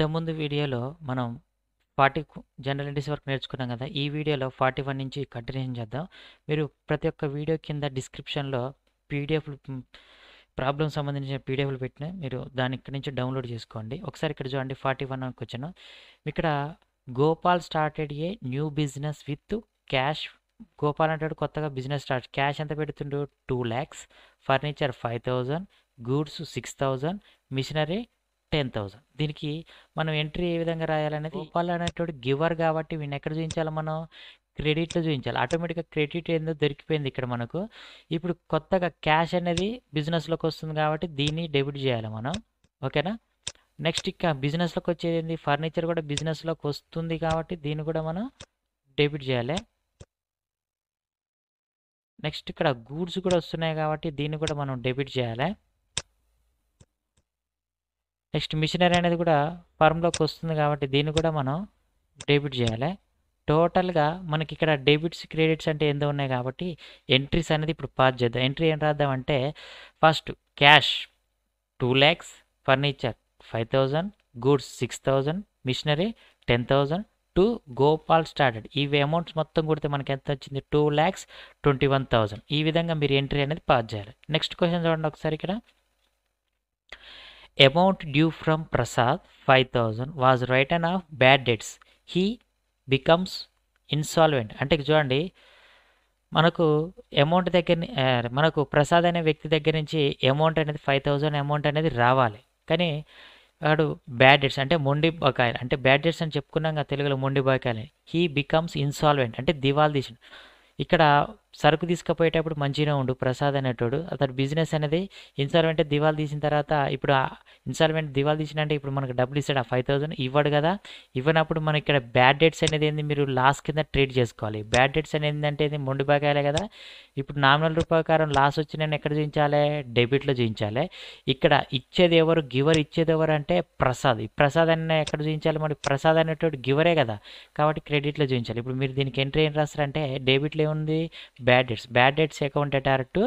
ఇంతకుముందు వీడియోలో మనం 40 జనరల్ ఎంట్రీస్ వరకు నేర్చుకున్నాం కదా! ఈ వీడియోలో 41 నుంచి కంటిన్యూషన్ చేద్దాం. మీరు ప్రతి ఒక్క వీడియో కింద డిస్క్రిప్షన్‌లో పీడిఎఫ్‌లు ప్రాబ్లమ్స్ సంబంధించిన పీడిఎఫ్‌లు పెట్టిన మీరు దాన్ని ఇక్కడి నుంచి డౌన్‌లోడ్ చేసుకోండి. ఒకసారి ఇక్కడ చూడండి 41 క్వెషన్. ఇక్కడ Gopal started a new business with cash. Gopal అంటాడు కొత్తగా బిజినెస్ స్టార్ట్. క్యాష్ ఎంత పెడుతుండు? 2 lakhs, ఫర్నిచర్ 5,000, గూడ్స్ 6,000, మిషనరీ 10,000. దీనికి మనం ఎంట్రీ ఏ విధంగా రాయాలనేది, గోపాల్ అనేటోడు గివర్ కాబట్టి వీడిని ఎక్కడ చూపించాలి, మనం క్రెడిట్లో చూపించాలి. ఆటోమేటిక్గా క్రెడిట్ ఏందో దొరికిపోయింది ఇక్కడ మనకు. ఇప్పుడు కొత్తగా క్యాష్ అనేది బిజినెస్లోకి వస్తుంది కాబట్టి దీన్ని డెబిట్ చేయాలి మనం. ఓకేనా? నెక్స్ట్ ఇక బిజినెస్లోకి వచ్చేది ఏంది? ఫర్నిచర్ కూడా బిజినెస్లోకి వస్తుంది కాబట్టి దీన్ని కూడా మనం డెబిట్ చేయాలి. నెక్స్ట్ ఇక్కడ గూడ్స్ కూడా వస్తున్నాయి కాబట్టి దీన్ని కూడా మనం డెబిట్ చేయాలి. నెక్స్ట్ మిషనరీ అనేది కూడా ఫార్మ్లోకి వస్తుంది కాబట్టి దీన్ని కూడా మనం డెబిట్ చేయాలి. టోటల్గా మనకి ఇక్కడ డెబిట్స్ క్రెడిట్స్ అంటే ఏందో ఉన్నాయి కాబట్టి ఎంట్రీస్ అనేది ఇప్పుడు పాస్ చేద్దాం. ఎంట్రీ ఏం రాద్దామంటే first cash 2 lakhs, furniture 5,000, goods 6,000, machinery 10,000 to Gopal started. ఇవి అమౌంట్స్ మొత్తం కొడితే మనకి ఎంత వచ్చింది? 2,21,000. ఈ విధంగా మీరు ఎంట్రీ అనేది పాస్ చేయాలి. నెక్స్ట్ క్వశ్చన్ చూడండి ఒకసారి. ఇక్కడ amount due from Prasad 5,000 was written off bad debts. He becomes insolvent. అంటే చూడండి మనకు అమౌంట్ మనకు ప్రసాద్ అనే వ్యక్తి దగ్గర నుంచి అమౌంట్ అనేది 5,000 అమౌంట్ అనేది రావాలి. కానీ వాడు బ్యాడ్ డెట్స్ అంటే మొండి బకాయిలు, అంటే బ్యాడ్ డెట్స్ అని చెప్పుకున్నాం కదా తెలుగులో, మొండి బకాయిలు. హీ బికమ్స్ ఇన్సాల్వెంట్ అంటే దివాల్ తీసిన. ఇక్కడ సరుకు తీసుకుపోయేటప్పుడు మంచిగా ఉండు ప్రసాద్ అనేటోడు, అతడు బిజినెస్ అనేది ఇన్సాల్వెంట్ దివాల్ తీసిన తర్వాత ఇప్పుడు ఇన్సాల్వెంట్ దివాల్ తీసినంటే ఇప్పుడు మనకు డబ్బులు ఇస్తాడు. ఆ 5,000 ఇవ్వడు కదా. ఇవ్వనప్పుడు మనకి ఇక్కడ బ్యాడ్ డెట్స్ అనేది ఏంది, మీరు లాస్ కింద ట్రీట్ చేసుకోవాలి. బ్యాడ్ డెట్స్ అనేది అంటే ఏంది, మొండి బకాయిలే కదా. ఇప్పుడు నామినల్ రూపాయకారం లాస్ వచ్చి నేను ఎక్కడ చూపించాలి? డెబిట్లో చూపించాలి. ఇక్కడ ఇచ్చేది ఎవరు? గివర్ ఇచ్చేది ఎవరు అంటే ప్రసాద్. ఈ ప్రసాద్ అనే ఎక్కడ చూపించాలి? మరి ప్రసాద్ అనేటోడు గివరే కదా కాబట్టి క్రెడిట్లో చూపించాలి. ఇప్పుడు మీరు దీనికి ఎంట్రీ ఏం రాస్తారంటే డెబిట్లో ఏముంది? Bad debts. Bad debts account direct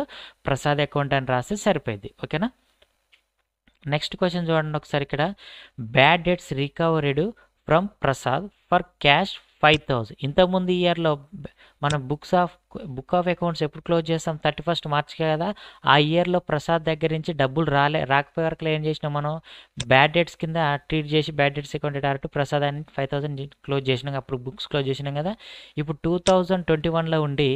Prasad account అని రాస్తే సరిపోయింది. ఓకేనా? నెక్స్ట్ క్వశ్చన్ చూడండి ఒకసారి. ఇక్కడ bad debts recovered from Prasad for cash 5,000. ఇంతకుముందు ఇయర్లో మనం బుక్ ఆఫ్ అకౌంట్స్ ఎప్పుడు క్లోజ్ చేస్తాం? 31st మార్చికే కదా. ఆ ఇయర్లో ప్రసాద్ దగ్గర నుంచి డబ్బులు రాకపోయే వరకు ఏం చేసినాం మనం? బ్యాడ్ డెట్స్ కింద ట్రీట్ చేసి bad debts account direct Prasad అని 5,000 క్లోజ్ చేసినాం. అప్పుడు బుక్స్ క్లోజ్ చేసినాం కదా. ఇప్పుడు 2021లో ఉండి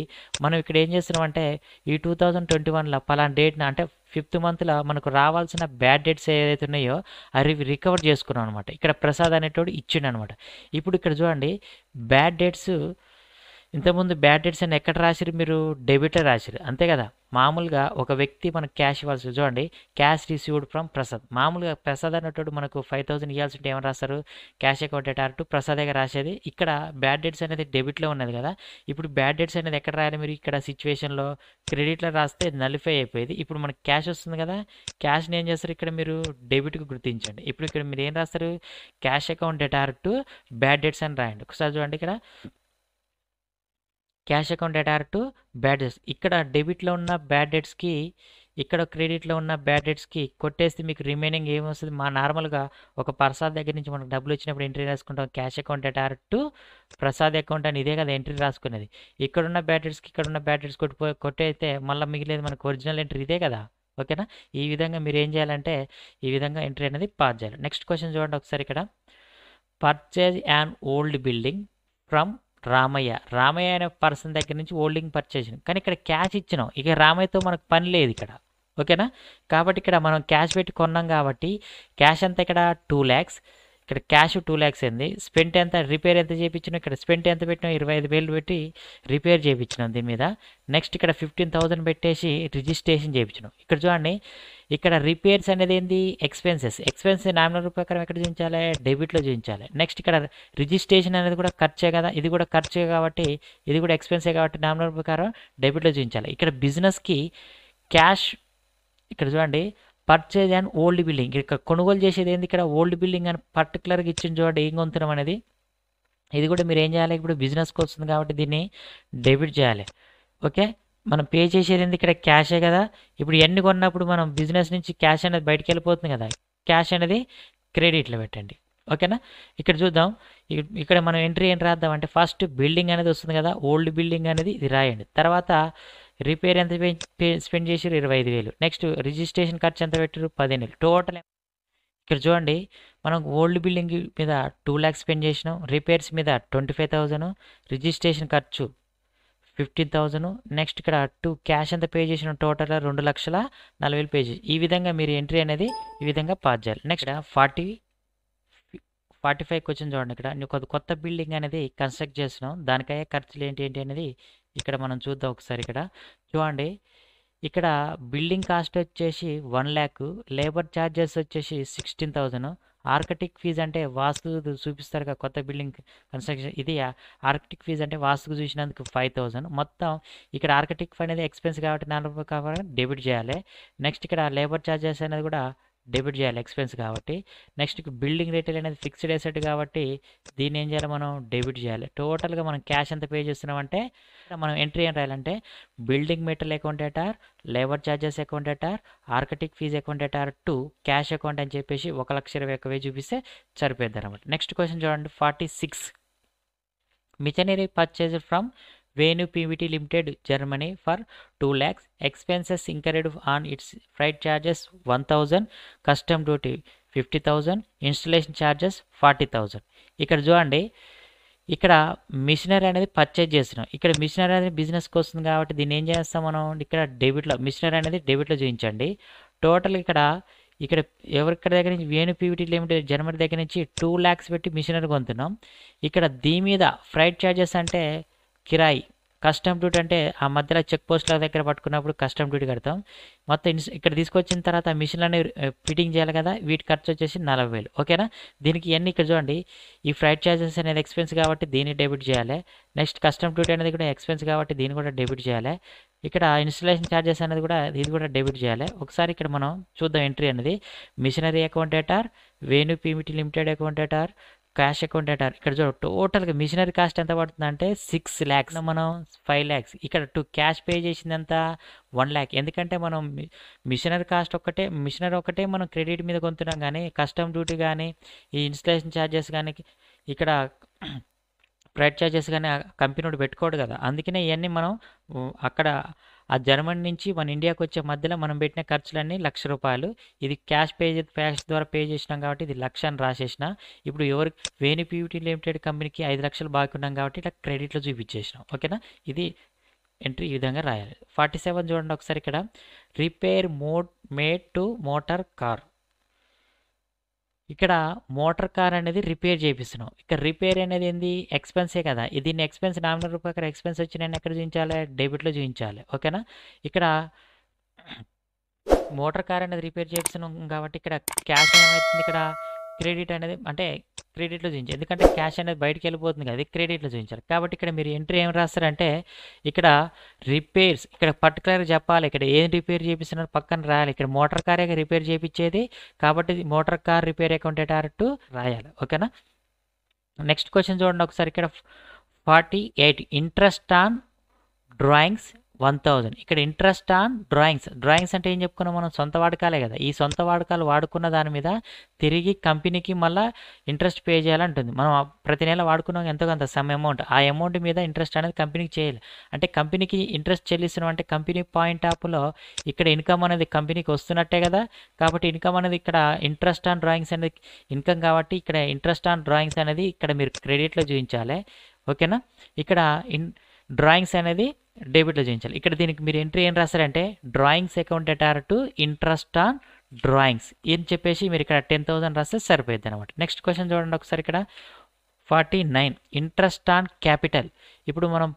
మనం ఇక్కడ ఏం చేస్తున్నాం అంటే ఈ 2021లో పలానా డేట్న అంటే 5th monthలో మనకు రావాల్సిన బ్యాడ్ డెట్స్ ఏదైతే ఉన్నాయో అవి రికవర్ చేసుకున్నాం అనమాట. ఇక్కడ ప్రసాద్ అనేటోడు ఇచ్చిండు అనమాట. ఇప్పుడు ఇక్కడ చూడండి బ్యాడ్ డెట్స్, ఇంతకుముందు బ్యాడ్ డెట్స్ అని ఎక్కడ రాసిరు? మీరు డెబిట్లో రాసిరు అంతే కదా. మామూలుగా ఒక వ్యక్తి మనకు క్యాష్ ఇవ్వాల్సి, చూడండి క్యాష్ రిసీవ్డ్ ఫ్రమ్ ప్రసాద్. మామూలుగా ప్రసాద్ అనేటోడు మనకు 5,000 ఇవ్వాల్సి ఉంటే ఏమని రాస్తారు? క్యాష్ అకౌంట్ డైరెక్ట్ ప్రసాద్గా రాసేది. ఇక్కడ బ్యాడ్ డెట్స్ అనేది డెబిట్లో ఉన్నది కదా. ఇప్పుడు బ్యాడ్ డెట్స్ అనేది ఎక్కడ రాయాలి? మీరు ఇక్కడ సిచ్యువేషన్లో క్రెడిట్లో రాస్తే నలిఫై అయిపోయేది. ఇప్పుడు మనకు క్యాష్ వస్తుంది కదా. క్యాష్ని ఏం చేస్తారు? ఇక్కడ మీరు డెబిట్కి గుర్తించండి. ఇప్పుడు ఇక్కడ మీరు ఏం రాస్తారు? Cash account direct bad debts అని రాయండి. ఒకసారి చూడండి ఇక్కడ cash account direct bad debts. ఇక్కడ డెబిట్లో ఉన్న బ్యాడ్ డెట్స్కి ఇక్కడ క్రెడిట్లో ఉన్న బ్యాడ్ డెట్స్కి కొట్టేస్తే మీకు రిమైనింగ్ ఏమొస్తుంది? మా నార్మల్గా ఒక ప్రసాద్ దగ్గర నుంచి మనకు డబ్బులు వచ్చినప్పుడు ఎంట్రీ రాసుకుంటాం cash account direct Prasad account అని, ఇదే కదా ఎంట్రీ రాసుకునేది. ఇక్కడున్న బ్యాడ్ డెట్స్కి ఇక్కడున్న బ్యాడ్ డెట్స్ కొట్టయితే మళ్ళీ మిగిలేదు మనకు ఒరిజినల్ ఎంట్రీ ఇదే కదా. ఓకేనా? ఈ విధంగా మీరు ఏం చేయాలంటే ఈ విధంగా ఎంట్రీ అనేది పాస్ చేయాలి. నెక్స్ట్ క్వశ్చన్ చూడండి ఒకసారి. ఇక్కడ purchase an old building from Ramayya. Ramayya అనే పర్సన్ దగ్గర నుంచి ఓల్డింగ్ పర్చేజ్, కానీ ఇక్కడ క్యాష్ ఇచ్చినాం. ఇక రామయ్యతో మనకు పని లేదు ఇక్కడ. ఓకేనా? కాబట్టి ఇక్కడ మనం క్యాష్ పెట్టి కొన్నాం కాబట్టి క్యాష్ అంతా ఇక్కడ 2 lakhs. ఇక్కడ క్యాష్ 2 lakhs అయింది. స్పెంట్ ఎంత? రిపేర్ ఎంత చేయించినాం? ఇక్కడ స్పెంట్ ఎంత పెట్టినాం? 25,000 పెట్టి రిపేర్ చేయించినాం దీని మీద. నెక్స్ట్ ఇక్కడ 15,000 పెట్టేసి రిజిస్ట్రేషన్ చేయించినాం. ఇక్కడ చూడండి ఇక్కడ రిపేర్స్ అనేది ఏంది? ఎక్స్పెన్సెస్. నామినల్ రూపాయకరం ఎక్కడ చూపించాలి? డెబిట్లో చూపించాలి. నెక్స్ట్ ఇక్కడ రిజిస్ట్రేషన్ అనేది కూడా ఖర్చే కదా, ఇది కూడా ఖర్చే కాబట్టి ఇది కూడా ఎక్స్పెన్సే కాబట్టి నామినల్ ప్రకారం డెబిట్లో చూపించాలి. ఇక్కడ బిజినెస్కి క్యాష్, ఇక్కడ చూడండి పర్చేజ్ అండ్ ఓల్డ్ బిల్డింగ్. ఇక్కడ కొనుగోలు చేసేది ఏంది? ఇక్కడ ఓల్డ్ బిల్డింగ్ అని పర్టికులర్గా ఇచ్చింది చూడండి ఏం కొంటున్నాం అనేది. ఇది కూడా మీరు ఏం చేయాలి? ఇప్పుడు బిజినెస్కి వస్తుంది కాబట్టి దీన్ని డెబిట్ చేయాలి. ఓకే, మనం పే చేసేది ఏంది? ఇక్కడ క్యాషే కదా. ఇప్పుడు ఎన్ని కొన్నప్పుడు మనం బిజినెస్ నుంచి క్యాష్ అనేది బయటికి వెళ్ళిపోతుంది కదా. క్యాష్ అనేది క్రెడిట్లో పెట్టండి. ఓకేనా. ఇక్కడ చూద్దాం. ఇక్కడ మనం ఎంట్రీ ఏం రాద్దాం అంటే ఫస్ట్ బిల్డింగ్ అనేది వస్తుంది కదా, ఓల్డ్ బిల్డింగ్ అనేది ఇది రాయండి. తర్వాత రిపేర్ ఎంత స్పెండ్ చేసారు 25,000. నెక్స్ట్ రిజిస్ట్రేషన్ ఖర్చు ఎంత పెట్టారు 15,000. టోటల్ ఇక్కడ చూడండి, మనం ఓల్డ్ బిల్డింగ్ మీద 2 lakhs స్పెండ్ చేసినాం, రిపేర్స్ మీద 25,000, రిజిస్ట్రేషన్ ఖర్చు 15,000. నెక్స్ట్ ఇక్కడ క్యాష్ ఎంత పే చేసిన టోటల్ 2,40,000 పే చేసి, ఈ విధంగా మీరు ఎంట్రీ అనేది ఈ విధంగా పాస్ చేయాలి. నెక్స్ట్ 45 క్వశ్చన్ చూడండి. ఇక్కడ కొత్త బిల్డింగ్ అనేది కన్స్ట్రక్ట్ చేస్తున్నాం, దానికయ్యే ఖర్చులు ఏంటి ఏంటి అనేది ఇక్కడ మనం చూద్దాం ఒకసారి. ఇక్కడ చూడండి, ఇక్కడ బిల్డింగ్ కాస్ట్ వచ్చేసి 1 lakh, లేబర్ ఛార్జెస్ వచ్చేసి 16,000, ఆర్కిటెక్ట్ ఫీజ్ అంటే వాస్తు చూపిస్తారు కదా కొత్త బిల్డింగ్ కన్స్ట్రక్షన్, ఇది ఆర్కిటెక్ట్ ఫీజ్ అంటే వాస్తుకు చూసినందుకు 5,000. మొత్తం ఇక్కడ ఆర్కిటెక్ట్ అనేది ఎక్స్పెన్స్ కాబట్టి 4 రూపాయలు కాబట్టి డెబిట్ చేయాలి. నెక్స్ట్ ఇక్కడ లేబర్ ఛార్జెస్ అనేది కూడా డెబిట్ చేయాలి ఎక్స్పెన్స్ కాబట్టి. నెక్స్ట్ బిల్డింగ్ రేటల్ అనేది ఫిక్స్డ్ అసెట్ కాబట్టి దీన్ని ఏం చేయాలి, మనం డెబిట్ చేయాలి. టోటల్గా మనం క్యాష్ ఎంత పే చేస్తున్నామంటే మనం ఎంట్రీ ఏం రాయాలంటే బిల్డింగ్ మెటీరియల్ అకౌంట్ ఎటార్, లేబర్ ఛార్జెస్ అకౌంట్ ఎటార్, ఆర్కిటెక్ట్ ఫీజ్ అకౌంట్ ఎటార్ టు క్యాష్ అకౌంట్ అని చెప్పేసి 1,21,000 చూపిస్తే సరిపోద్ది అనమాట. నెక్స్ట్ క్వశ్చన్ చూడండి 46. Machinery purchase from Venu PVT Limited, Germany for 2 lakhs. Expenses incurred on its freight charges 1,000, custom duty 50,000, installation charges 40,000. ఇక్కడ చూడండి, ఇక్కడ మిషనరీ అనేది పర్చేజ్ చేస్తున్నాం. ఇక్కడ మిషనరీ అనేది బిజినెస్కి వస్తుంది కాబట్టి దీన్ని ఏం చేస్తాం మనం, ఇక్కడ డెబిట్లో మిషనరీ అనేది డెబిట్లో చూపించండి. టోటల్ ఇక్కడ ఎవరిక్కడ దగ్గర నుంచి వేణు పీవీటీ లిమిటెడ్ జర్మనీ దగ్గర నుంచి 2 lakhs పెట్టి మిషనరీ కొంటున్నాం. ఇక్కడ దీని మీద ఫ్రైట్ ఛార్జెస్ అంటే కిరాయి, కస్టమ్ డ్యూటీ అంటే ఆ మధ్యలో చెక్ పోస్ట్ల దగ్గర పట్టుకున్నప్పుడు కస్టమ్ డ్యూటీ కడతాం. మొత్తం ఇక్కడ తీసుకొచ్చిన తర్వాత మిషన్లన్నీ ఫిట్టింగ్ చేయాలి కదా, వీటి ఖర్చు వచ్చేసి 40,000. ఓకేనా. దీనికి ఇవన్నీ ఇక్కడ చూడండి, ఈ ఫ్రైట్ ఛార్జెస్ అనేది ఎక్స్పెన్స్ కాబట్టి దీన్ని డెబిట్ చేయాలి. నెక్స్ట్ కస్టమ్ డ్యూటీ అనేది కూడా ఎక్స్పెన్స్ కాబట్టి దీన్ని కూడా డెబిట్ చేయాలి. ఇక్కడ ఇన్స్టలేషన్ ఛార్జెస్ అనేది కూడా ఇది కూడా డెబిట్ చేయాలి. ఒకసారి ఇక్కడ మనం చూద్దాం ఎంట్రీ అనేది. మిషనరీ అకౌంట్ ఎటార్, వేణు పీవీటీ లిమిటెడ్ అకౌంట్ ఎటార్, క్యాష్ అకౌంట్ ఎటార్. ఇక్కడ చూడ టోటల్గా మిషనరీ కాస్ట్ ఎంత పడుతుంది అంటే 6 lakhs, మనం 5 lakhs. ఇక్కడ క్యాష్ పే చేసింది ఎంత 1 lakh. ఎందుకంటే మనం మిషనరీ కాస్ట్ మిషనరీ ఒకటే మనం క్రెడిట్ మీద కొంటున్నాం, కానీ కస్టమ్ డ్యూటీ కానీ ఈ ఇన్స్టలేషన్ ఛార్జెస్ కానీ ఇక్కడ ఫ్రైట్ ఛార్జెస్ కానీ కంపెనీ పెట్టుకోడు కదా, అందుకనే ఇవన్నీ మనం అక్కడ ఆ జర్మనీ నుంచి మన ఇండియాకి వచ్చే మధ్యలో మనం పెట్టిన ఖర్చులన్నీ 1,00,000 రూపాయలు. ఇది క్యాష్ ద్వారా పే చేసినాం కాబట్టి ఇది 1,00,000 అని రాసేసిన. ఇప్పుడు వేణు పీవీటీ లిమిటెడ్ కంపెనీకి 5 లక్షలు బాకీ ఉన్నాం కాబట్టి ఇట్లా క్రెడిట్లో చూపించేసినాం. ఓకేనా. ఇది ఎంట్రీ ఈ విధంగా రాయాలి. 47 చూడండి ఒకసారి. ఇక్కడ repair made to motor car. ఇక్కడ మోటార్ కార్ అనేది రిపేర్ చేపిస్తున్నాం. ఇక్కడ రిపేర్ అనేది ఏంది, ఎక్స్పెన్సే కదా. దీన్ని ఎక్స్పెన్స్ నామినల్ రూపాయలు ఎక్స్పెన్స్ వచ్చి నేను ఎక్కడ చూపించాలి, డెబిట్లో చూపించాలి. ఓకేనా. ఇక్కడ మోటార్ కార్ అనేది రిపేర్ చేస్తున్నాం కాబట్టి ఇక్కడ క్యాష్ ఏమవుతుంది, ఇక్కడ క్రెడిట్ అనేది అంటే క్రెడిట్లో చూపించాలి. ఎందుకంటే క్యాష్ అనేది బయటకు వెళ్ళిపోతుంది కదా, అది క్రెడిట్లో చూపించాలి. కాబట్టి ఇక్కడ మీరు ఎంట్రీ ఏం రాస్తారంటే ఇక్కడ రిపేర్స్, ఇక్కడ పర్టికులర్గా చెప్పాలి ఇక్కడ ఏం రిపేర్ చేపిస్తున్నారు పక్కన రాయాలి. ఇక్కడ మోటార్ కారే రిపేర్ చేయించేది కాబట్టి మోటార్ కార్ రిపేర్ అకౌంట్ ఎటార్టు రాయాలి. ఓకేనా. నెక్స్ట్ క్వశ్చన్ చూడండి ఒకసారి. ఇక్కడ 48. Interest on drawings 1,000. ఇక్కడ ఇంట్రెస్ట్ ఆన్ డ్రాయింగ్స్ అంటే ఏం చెప్పుకున్నాం మనం, సొంత వాడకాలే కదా. ఈ సొంత వాడకాలు వాడుకున్న దాని మీద తిరిగి కంపెనీకి మళ్ళీ ఇంట్రెస్ట్ పే చేయాలంటుంది. మనం ప్రతి నెల వాడుకున్నాం ఎంతో కొంత సమ్ అమౌంట్, ఆ అమౌంట్ మీద ఇంట్రెస్ట్ అనేది కంపెనీకి చేయాలి. అంటే కంపెనీకి ఇంట్రెస్ట్ చెల్లిస్తున్నాం అంటే కంపెనీ పాయింట్ ఆఫ్లో ఇక్కడ ఇన్కమ్ అనేది కంపెనీకి వస్తున్నట్టే కదా. కాబట్టి ఇన్కమ్ అనేది ఇక్కడ ఇంట్రెస్ట్ ఆన్ డ్రాయింగ్స్ అనేది ఇన్కమ్ కాబట్టి ఇక్కడ ఇంట్రెస్ట్ ఆన్ డ్రాయింగ్స్ అనేది ఇక్కడ మీరు క్రెడిట్లో చూపించాలి. ఓకేనా. ఇక్కడ డ్రాయింగ్స్ అనేది డెబిట్లో చూపించాలి. ఇక్కడ దీనికి మీరు ఎంట్రీ ఏం రాస్తారంటే డ్రాయింగ్స్ అకౌంట్ ఎటార్ టు ఇంట్రెస్ట్ ఆన్ డ్రాయింగ్స్ అని చెప్పేసి మీరు ఇక్కడ 10,000 రాస్తే సరిపోద్ది అనమాట. నెక్స్ట్ క్వశ్చన్ చూడండి ఒకసారి. ఇక్కడ 49. Interest on capital. ఇప్పుడు మనం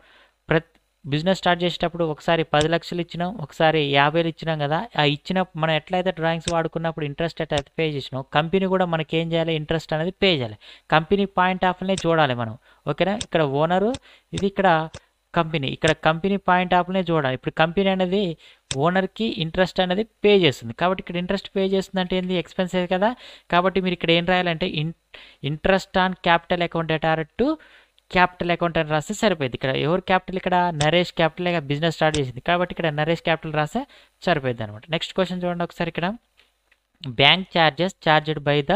బిజినెస్ స్టార్ట్ చేసేటప్పుడు ఒకసారి 10 లక్షలు ఇచ్చినాం, ఒకసారి 50,000 ఇచ్చినాం కదా. ఆ మనం ఎట్లయితే డ్రాయింగ్స్ వాడుకున్నప్పుడు ఇంట్రెస్ట్ ఎట్లయితే పే చేసినాం, కంపెనీ కూడా మనకి ఏం చేయాలి, ఇంట్రెస్ట్ అనేది పే చేయాలి. కంపెనీ పాయింట్ ఆఫ్నే చూడాలి మనం. ఓకేనా. ఇక్కడ ఓనరు, ఇది ఇక్కడ కంపెనీ, ఇక్కడ కంపెనీ పాయింట్ ఆఫ్నే చూడాలి. ఇప్పుడు కంపెనీ అనేది ఓనర్కి ఇంట్రెస్ట్ అనేది పే చేస్తుంది కాబట్టి ఇక్కడ ఇంట్రెస్ట్ పే చేస్తుంది అంటే ఏంది, ఎక్స్పెన్సెస్ కదా. కాబట్టి మీరు ఇక్కడ ఏం రాయాలంటే ఇంట్రెస్ట్ ఆన్ క్యాపిటల్ అకౌంట్ ఎటార్ టు క్యాపిటల్ అకౌంట్ అని రాస్తే సరిపోయింది. ఇక్కడ ఎవరు క్యాపిటల్, ఇక్కడ నరేష్ క్యాపిటల్ బిజినెస్ స్టార్ట్ చేసింది కాబట్టి ఇక్కడ నరేష్ క్యాపిటల్ రాస్తే సరిపోయింది అనమాట. నెక్స్ట్ క్వశ్చన్ చూడండి ఒకసారి. ఇక్కడ bank charges charged by the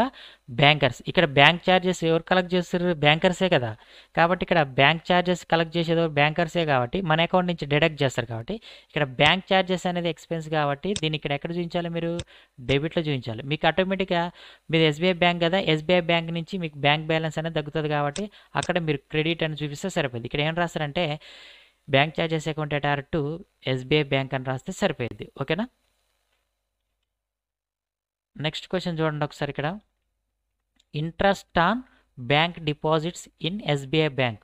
bankers. ఇక్కడ బ్యాంక్ ఛార్జెస్ ఎవరు కలెక్ట్ చేస్తారు? బ్యాంకర్సే కదా. కాబట్టి ఇక్కడ బ్యాంక్ ఛార్జెస్ కలెక్ట్ చేసేది బ్యాంకర్సే కాబట్టి మన అకౌంట్ నుంచి డిడక్ట్ చేస్తారు. కాబట్టి ఇక్కడ బ్యాంక్ ఛార్జెస్ అనేది ఎక్స్పెన్స్ కాబట్టి దీన్ని ఇక్కడ ఎక్కడ చూపించాలి? మీరు డెబిట్లో చూపించాలి. మీకు ఆటోమేటిక్గా మీరు ఎస్బీఐ బ్యాంక్ కదా, ఎస్బీఐ బ్యాంక్ నుంచి మీకు బ్యాంక్ బ్యాలెన్స్ అనేది తగ్గుతుంది కాబట్టి అక్కడ మీరు క్రెడిట్ అని చూపిస్తే సరిపోయింది. ఇక్కడ ఏం రాస్తారంటే బ్యాంక్ ఛార్జెస్ అకౌంట్ అటార్ టు ఎస్బీఐ బ్యాంక్ అని రాస్తే సరిపోయింది. ఓకేనా. నెక్స్ట్ క్వశ్చన్ చూడండి ఒకసారి. ఇక్కడ interest on bank deposits in SBI bank.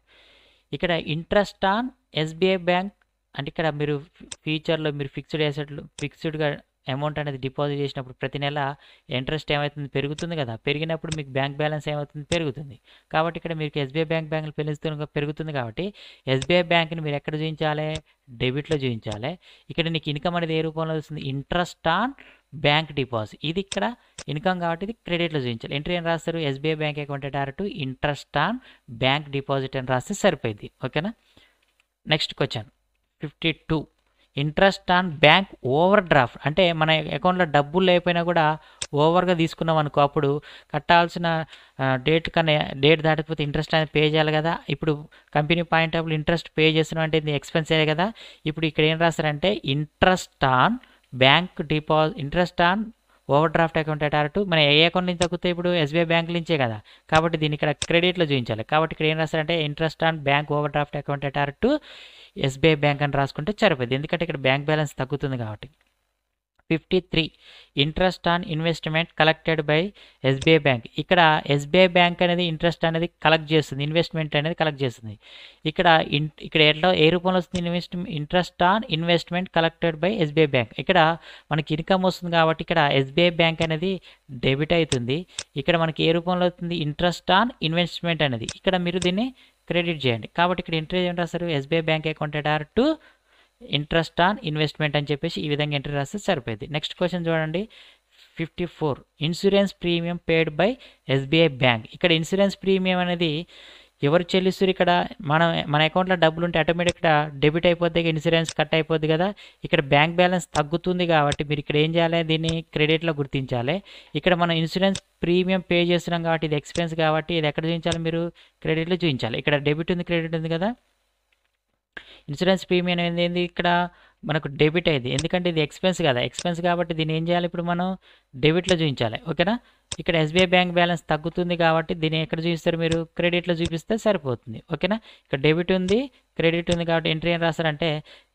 ఇక్కడ ఇంట్రెస్ట్ ఆన్ ఎస్బీఐ బ్యాంక్ అంటే ఇక్కడ మీరు ఫ్యూచర్లో మీరు ఫిక్స్డ్గా అమౌంట్ అనేది డిపాజిట్ చేసినప్పుడు ప్రతి నెల ఇంట్రెస్ట్ ఏమవుతుంది? పెరుగుతుంది కదా. పెరిగినప్పుడు మీకు బ్యాంక్ బ్యాలెన్స్ ఏమవుతుంది? పెరుగుతుంది. కాబట్టి ఇక్కడ మీకు ఎస్బీఐ బ్యాంకులు పెరుగుతుంది కాబట్టి ఎస్బీఐ బ్యాంక్ని మీరు ఎక్కడ చూపించాలి? డెబిట్లో చూపించాలి. ఇక్కడ నీకు ఇన్కమ్ అనేది ఏ రూపంలో వస్తుంది? Interest on bank deposit. ఇది ఇక్కడ ఇన్కమ్ కాబట్టి ఇది క్రెడిట్లో చూపించాలి. ఎంట్రీ అని రాస్తారు? SBI bank account direct interest on bank deposit అని రాస్తే సరిపోయింది. ఓకేనా. Next question 52. Interest on bank over draft. అంటే మన అకౌంట్లో డబ్బులు లేకపోయినా కూడా ఓవర్గా తీసుకున్నాం అనుకో, అప్పుడు కట్టాల్సిన డేట్ దాటిపోతే ఇంట్రెస్ట్ అనేది పే చేయాలి కదా. ఇప్పుడు company point of interest pay చేస్తున్నాం అంటే ఇది ఎక్స్పెన్స్ అయ్యే కదా. ఇప్పుడు ఇక్కడ ఏం రాస్తారంటే interest on bank interest on overdraft account అటార్ టు మన ఏ అకౌంట్ నుంచి తగ్గుతాయి? ఇప్పుడు ఎస్బీఐ బ్యాంక్ నుంచే కదా. కాబట్టి దీన్ని ఇక్కడ క్రెడిట్లో చూపించాలి. కాబట్టి ఇక్కడ ఏం రాస్తారంటే interest on bank overdraft account అటార్ టు ఎస్బీఐ బ్యాంక్ అని రాసుకుంటే సరిపోయింది. ఎందుకంటే ఇక్కడ బ్యాంక్ బ్యాలెన్స్ తగ్గుతుంది కాబట్టి. 53. Interest on investment collected by SBI bank. ఇక్కడ ఎస్బీఐ బ్యాంక్ అనేది ఇంట్రెస్ట్ అనేది కలెక్ట్ చేస్తుంది, ఇన్వెస్ట్మెంట్ అనేది కలెక్ట్ చేస్తుంది. ఇక్కడ ఎట్లా ఏ రూపంలో వస్తుంది? Interest on investment collected by SBI bank. ఇక్కడ మనకి ఇన్కమ్ వస్తుంది కాబట్టి ఇక్కడ ఎస్బీఐ బ్యాంక్ అనేది డెబిట్ అవుతుంది. ఇక్కడ మనకి ఏ రూపంలో అవుతుంది? ఇంట్రెస్ట్ ఆన్ ఇన్వెస్ట్మెంట్ అనేది. ఇక్కడ మీరు దీన్ని క్రెడిట్ చేయండి. కాబట్టి ఇక్కడ ఎంట్రీ ఏం రాస్తారు? ఎస్బీఐ బ్యాంక్ అకౌంట్ అటార్ టు ఇంట్రెస్ట్ ఆన్ ఇన్వెస్ట్మెంట్ అని చెప్పేసి ఈ విధంగా ఎంట్రీ రాస్తే సరిపోయింది. నెక్స్ట్ క్వశ్చన్ చూడండి 54. Insurance premium paid by SBI bank. ఇక్కడ ఇన్సూరెన్స్ ప్రీమియం అనేది ఎవరు చెల్లిస్తారు? ఇక్కడ మన అకౌంట్లో డబ్బులు ఉంటే ఆటోమేటిక్గా డెబిట్ అయిపోద్ది, ఇన్సూరెన్స్ కట్ అయిపోద్ది కదా. ఇక్కడ బ్యాంక్ బ్యాలెన్స్ తగ్గుతుంది కాబట్టి మీరు ఇక్కడ ఏం చేయాలి? దీన్ని క్రెడిట్లో గుర్తించాలి. ఇక్కడ మనం ఇన్సూరెన్స్ ప్రీమియం పే చేస్తున్నాం కాబట్టి ఇది ఎక్స్పెన్స్ కాబట్టి ఇది ఎక్కడ చూపించాలి? మీరు క్రెడిట్లో చూపించాలి. ఇక్కడ డెబిట్ ఉంది, క్రెడిట్ ఉంది కదా. ఇన్సూరెన్స్ ప్రీమియం ఏంది? ఇక్కడ మనకు డెబిట్ అయింది, ఎందుకంటే ఇది ఎక్స్పెన్స్ కదా. ఎక్స్పెన్స్ కాబట్టి దీన్ని ఏం చేయాలి? ఇప్పుడు మనం డెబిట్లో చూపించాలి. ఓకేనా. ఇక్కడ ఎస్బీఐ బ్యాంక్ బ్యాలెన్స్ తగ్గుతుంది కాబట్టి దీన్ని ఎక్కడ చూపిస్తారు? మీరు క్రెడిట్లో చూపిస్తే సరిపోతుంది. ఓకేనా. ఇక్కడ డెబిట్ ఉంది, క్రెడిట్ ఉంది కాబట్టి ఎంట్రీ ఏం రాస్తారంటే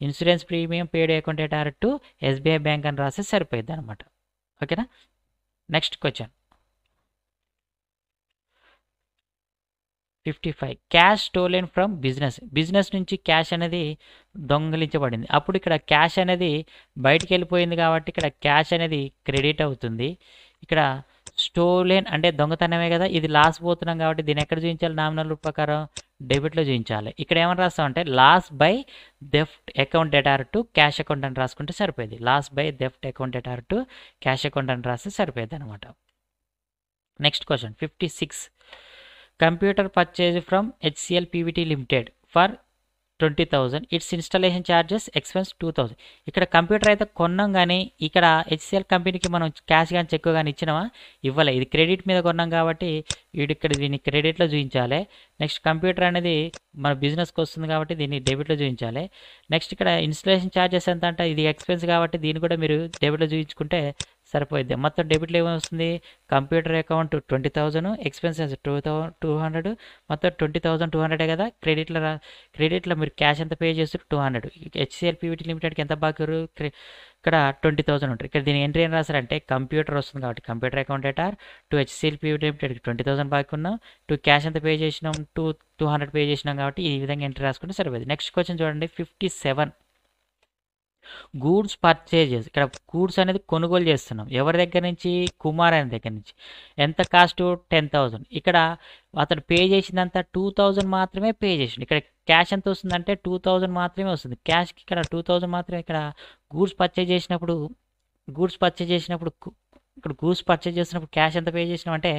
ఇన్సూరెన్స్ ప్రీమియం పేడ్ అకౌంట్ అటార్ టు ఎస్బీఐ బ్యాంక్ అని రాస్తే సరిపోయింది అనమాట. ఓకేనా. Next question 55. Cash stolen from business నుంచి క్యాష్ అనేది దొంగిలించబడింది. అప్పుడు ఇక్కడ క్యాష్ అనేది బయటికి వెళ్ళిపోయింది కాబట్టి ఇక్కడ క్యాష్ అనేది క్రెడిట్ అవుతుంది. ఇక్కడ స్టోలెన్ అంటే దొంగతనమే కదా, ఇది లాస్ పోతున్నాం కాబట్టి దీన్ని ఎక్కడ చూపించాలి? నామినల్ ప్రకారం డెబిట్లో చూపించాలి. ఇక్కడ ఏమని రాస్తామంటే లాస్ బై థెఫ్ట్ అకౌంట్ అటార్ టు క్యాష్ అకౌంట్ అని రాసుకుంటే సరిపోయింది. లాస్ బై థెఫ్ట్ అకౌంట్ అటార్ టు క్యాష్ అకౌంట్ అని రాస్తే సరిపోయింది అనమాట. Next question 56. Computer purchase from HCL PVT limited for 20,000. Its installation charges expense 2,000. ఇక్కడ కంప్యూటర్ అయితే కొన్నాం కానీ ఇక్కడ హెచ్సిఎల్ కంపెనీకి మనం క్యాష్ కానీ చెక్ కానీ ఇచ్చినామా? ఇవ్వలే. ఇది క్రెడిట్ మీద కొన్నాం కాబట్టి ఇక్కడ దీన్ని క్రెడిట్లో చూపించాలి. నెక్స్ట్ కంప్యూటర్ అనేది మన బిజినెస్కి వస్తుంది కాబట్టి దీన్ని డెబిట్లో చూపించాలి. నెక్స్ట్ ఇక్కడ ఇన్స్టాలేషన్ ఛార్జెస్ ఎంత అంటే ఇది ఎక్స్పెన్స్ కాబట్టి దీన్ని కూడా మీరు డెబిట్లో చూపించుకుంటే సరిపోద్ది. మొత్తం డెబిట్లో ఏమొస్తుంది? కంప్యూటర్ అకౌంట్ 20,000, ఎక్స్పెన్సెస్ 200, మొత్తం 20,200 కదా. క్రెడిట్లో మీరు క్యాష్ ఎంత పే చేస్తారు? 200. హెచ్సిఎల్ పీవీటీ లిమిటెడ్కి ఎంత బాకీ? ఇక్కడ 20,000 ఉంటుంది. ఇక్కడ దీని ఎంట్రీ ఏం రాస్తారంటే కంప్యూటర్ వస్తుంది కాబట్టి కంప్యూటర్ అకౌంట్ అటార్ టు హెచ్సిఎల్ పీవీటీ లిమిటెడ్కి 20,000 బాకీ ఉన్నాం, క్యాష్ ఎంత పే చేసినాం? 200 పే చేసినాం కాబట్టి ఈ విధంగా ఎంట్రీ రాసుకుంటే సరిపోయింది. నెక్స్ట్ క్వశ్చన్ చూడండి 57. Goods purchases. ఇక్కడ గూడ్స్ అనేది కొనుగోలు చేస్తున్నాం ఎవరి దగ్గర నుంచి? కుమార్ అనే దగ్గర నుంచి. ఎంత కాస్ట్? 10,000. ఇక్కడ అతను పే చేసిందంతా 2,000 మాత్రమే పే చేసిండు. ఇక్కడ క్యాష్ ఎంత వస్తుందంటే 2,000 మాత్రమే వస్తుంది. క్యాష్కి ఇక్కడ 2,000 మాత్రమే. ఇక్కడ గూడ్స్ పర్చేజ్ చేసినప్పుడు ఇక్కడ గూడ్స్ పర్చేజ్ చేసినప్పుడు క్యాష్ ఎంత పే చేసినాం అంటే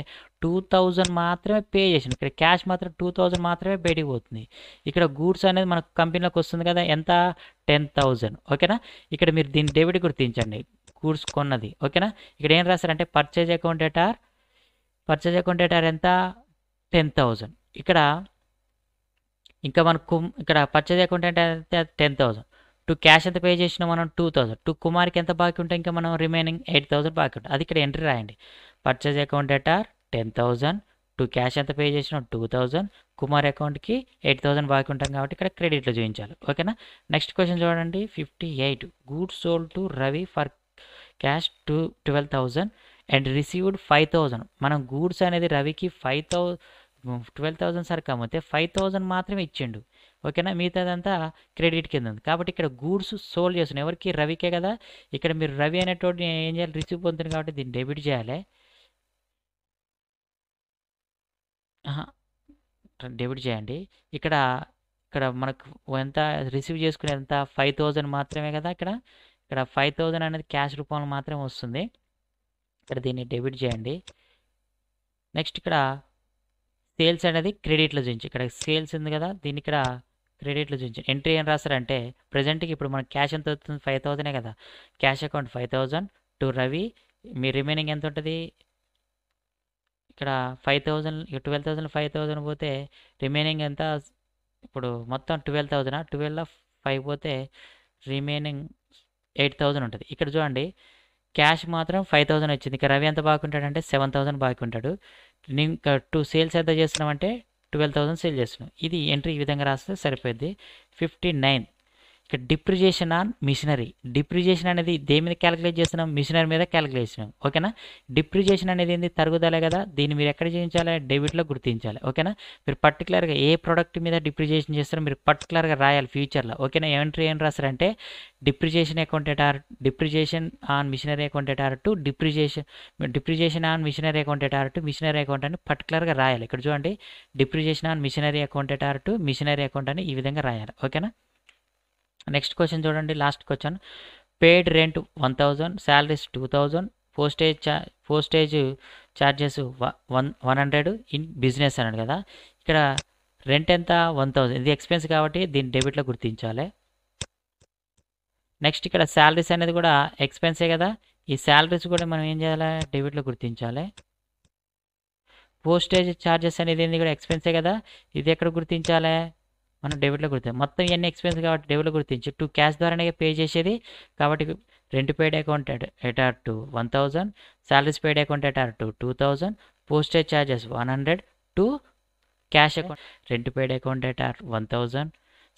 2000 మాత్రమే పే చేసినాం. ఇక్కడ క్యాష్ మాత్రం 2000 మాత్రమే బయటికి పోతుంది. ఇక్కడ గూడ్స్ అనేది మన కంపెనీలోకి వస్తుంది కదా, ఎంత 10,000. ఓకేనా, ఇక్కడ మీరు దీన్ని డెబిట్ గుర్తించండి, గూడ్స్ కొన్నది. ఓకేనా, ఇక్కడ ఏం రాస్తారంటే పర్చేజ్ అకౌంట్ డేటార్ ఎంత 10,000. ఇక్కడ ఇంకా మనకు ఇక్కడ పర్చేజ్ అకౌంట్ అంటే 10,000. టు క్యాష్ ఎంత పే చేసినాం మనం 2000. టు కుమార్కి ఎంత బాకీ ఉంటే ఇంకా మనం రిమైనింగ్ 8,000 బాకీ ఉంటుంది. అది ఇక్కడ ఎంట్రీ రాయండి. Purchase account debtor 10,000, to cash ఎంత పే చేసినాం 2000, కుమార్ అకౌంట్కి 8,000 బాకీ ఉంటాం కాబట్టి ఇక్కడ క్రెడిట్లో చూపించాలి. ఓకేనా, నెక్స్ట్ క్వశ్చన్ చూడండి 58. Goods sold to Ravi for cash 12,000 and received 5,000. మనం గూడ్స్ అనేది రవికి 12,000 సరికి అమ్మితే 5,000 మాత్రమే ఇచ్చిండు. ఓకేనా, మిగతాదంతా క్రెడిట్ కింద ఉంది. కాబట్టి ఇక్కడ గూడ్స్ సోల్డ్ చేస్తున్నాం ఎవరికి, రవికే కదా. ఇక్కడ మీరు రవి అనేటోటి ఏం చేయాలి, రిసీవ్ పొందుతుంది కాబట్టి దీన్ని డెబిట్ చేయాలి. డెబిట్ చేయండి. ఇక్కడ ఇక్కడ మనకు ఎంత రిసీవ్ చేసుకునే ఎంత 5,000 మాత్రమే కదా. ఇక్కడ 5,000 అనేది క్యాష్ రూపంలో మాత్రమే వస్తుంది. ఇక్కడ దీన్ని డెబిట్ చేయండి. నెక్స్ట్ ఇక్కడ సేల్స్ అనేది క్రెడిట్లో చూపించి, ఇక్కడ సేల్స్ ఉంది కదా, దీన్ని ఇక్కడ క్రెడిట్లో చూపించి ఎంట్రీ ఏం రాస్తారంటే ప్రజెంట్కి ఇప్పుడు మనకి క్యాష్ ఎంత అవుతుంది 5,000 కదా. Cash account 5,000 to Ravi, me remaining ఎంత ఉంటుంది ఇక్కడ 5,000. 12,000 5,000 పోతే రిమైనింగ్ ఎంత, ఇప్పుడు మొత్తం 12,000, 12లో 5 పోతే రిమైనింగ్ 8,000 ఉంటుంది. ఇక్కడ చూడండి క్యాష్ మాత్రం 5,000 వచ్చింది. ఇక రవి ఎంత బాగుంటాడంటే 7,000 బాగుంటాడు. నేను ఇంకా 2 సేల్స్ ఎంత చేస్తున్నామంటే 12,000 సేల్ చేస్తున్నాం. ఇది ఎంట్రీ ఈ విధంగా రాస్తే సరిపోద్ది. 59. ఇక్కడ డిప్రిజియేషన్ ఆన్ మిషనరీ. డిప్రిజియేషన్ అనేది దేని మీద క్యాలిక్యులేట్ చేస్తున్నాం, మిషనరీ మీద క్యాలిక్యులేట్ చేస్తున్నాం. ఓకేనా, డిప్రిజియేషన్ అనేది ఏంది, తరుగుదలే కదా. దీన్ని మీరు ఎక్కడ చేయించాలి, డెబిట్లో గుర్తించాలి. ఓకేనా, మీరు పర్టికులర్గా ఏ ప్రోడక్ట్ మీద డిప్రిజియేషన్ చేస్తారో మీరు పర్టికులర్గా రాయాలి ఫ్యూచర్లో. ఓకేనా, ఎంట్రీ ఏం రాస్తారంటే depreciation account debtor, depreciation on machinery account debtor to depreciation on machinery account debtor to machinery account అని పర్టికులర్గా రాయాలి. ఇక్కడ చూడండి depreciation on machinery account debtor to machinery account అని ఈ విధంగా రాయాలి. ఓకేనా, నెక్స్ట్ క్వశ్చన్ చూడండి, last question. Paid rent 1,000, salaries 2,000, postage charges 100 in business అన్నాడు కదా. ఇక్కడ రెంట్ ఎంత 1,000, ఇది ఎక్స్పెన్స్ కాబట్టి దీన్ని డెబిట్లో గుర్తించాలి. నెక్స్ట్ ఇక్కడ శాలరీస్ అనేది కూడా ఎక్స్పెన్సే కదా, ఈ శాలరీస్ కూడా మనం ఏం చేయాలి, డెబిట్లో గుర్తించాలి. పోస్టేజ్ ఛార్జెస్ అనేది ఏంది కూడా ఎక్స్పెన్సే కదా, ఇది ఎక్కడ గుర్తించాలి, మనం డెబిట్లో గుర్తించాలి. మొత్తం ఇవన్నీ ఎక్స్పెన్స్ కాబట్టి డెబిట్లో గుర్తించి టు క్యాష్ ద్వారానే పే చేసేది కాబట్టి రెంట్ పేడ్ అకౌంట్ ఎటార్ టు 1,000, శాలరీస్ పేడ్ అకౌంట్ ఎటార్ to 2,000, postage charges 100 to cash account. Rent paid account ఎటార్ 1,000,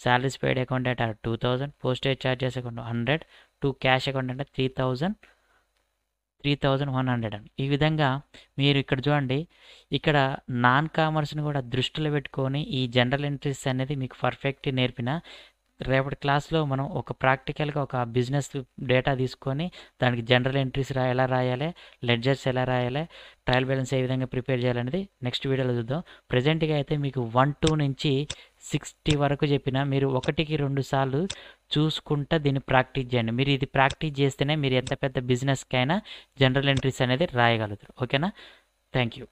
salaries paid account ఎటార్ 2,000, postage charges account 100 to cash account అంటే 3,100 అని. ఈ విధంగా మీరు ఇక్కడ చూడండి, ఇక్కడ నాన్ కామర్స్ని కూడా దృష్టిలో పెట్టుకొని ఈ జనరల్ ఎంట్రీస్ అనేది మీకు పర్ఫెక్ట్ నేర్పిన. రేపటి క్లాస్లో మనం ఒక ప్రాక్టికల్గా ఒక బిజినెస్ డేటా తీసుకొని దానికి జనరల్ ఎంట్రీస్ ఎలా రాయాలి, లెడ్జర్స్ ఎలా రాయాలి, ట్రయల్ బ్యాలెన్స్ ఏ విధంగా ప్రిపేర్ చేయాలనేది నెక్స్ట్ వీడియోలో చూద్దాం. ప్రజెంట్గా అయితే మీకు 1-2 నుంచి 60 వరకు చెప్పిన, మీరు 1-2 సార్లు చూసుకుంటా దీన్ని ప్రాక్టీస్ చేయండి. మీరు ఇది ప్రాక్టీస్ చేస్తేనే మీరు ఎంత పెద్ద బిజినెస్కైనా జనరల్ ఎంట్రీస్ అనేది రాయగలుగుతారు. ఓకేనా, థ్యాంక్ యూ.